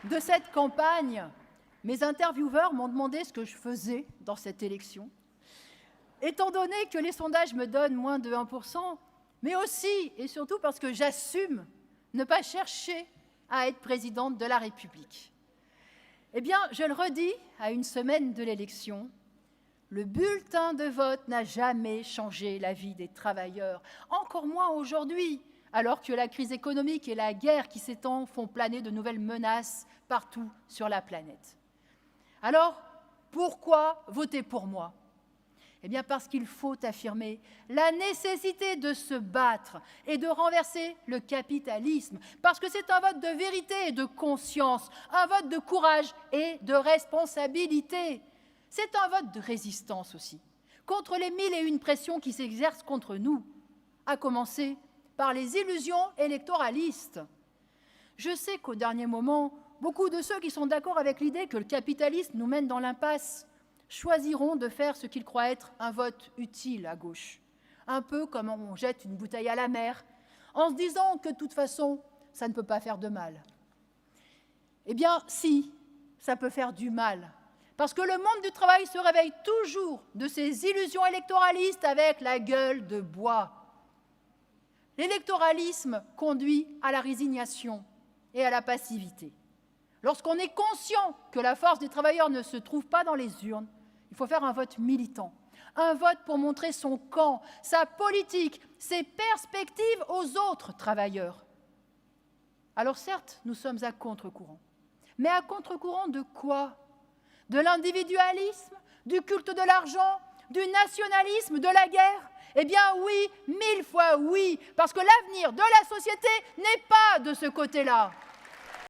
de cette campagne, mes intervieweurs m'ont demandé ce que je faisais dans cette élection. Étant donné que les sondages me donnent moins de 1%, mais aussi et surtout parce que j'assume ne pas chercher à être présidente de la République. Eh bien, je le redis, à une semaine de l'élection, le bulletin de vote n'a jamais changé la vie des travailleurs, encore moins aujourd'hui, alors que la crise économique et la guerre qui s'étend font planer de nouvelles menaces partout sur la planète. Alors, pourquoi voter pour moi ? Eh bien, parce qu'il faut affirmer la nécessité de se battre et de renverser le capitalisme, parce que c'est un vote de vérité et de conscience, un vote de courage et de responsabilité. C'est un vote de résistance aussi, contre les 1001 pressions qui s'exercent contre nous, à commencer par les illusions électoralistes. Je sais qu'au dernier moment, beaucoup de ceux qui sont d'accord avec l'idée que le capitalisme nous mène dans l'impasse choisiront de faire ce qu'ils croient être un vote utile à gauche, un peu comme on jette une bouteille à la mer, en se disant que de toute façon, ça ne peut pas faire de mal. Eh bien, si, ça peut faire du mal, parce que le monde du travail se réveille toujours de ses illusions électoralistes avec la gueule de bois. L'électoralisme conduit à la résignation et à la passivité. Lorsqu'on est conscient que la force des travailleurs ne se trouve pas dans les urnes, il faut faire un vote militant, un vote pour montrer son camp, sa politique, ses perspectives aux autres travailleurs. Alors certes, nous sommes à contre-courant. Mais à contre-courant de quoi ? De l'individualisme, du culte de l'argent, du nationalisme, de la guerre ? Eh bien oui, 1000 fois oui, parce que l'avenir de la société n'est pas de ce côté-là.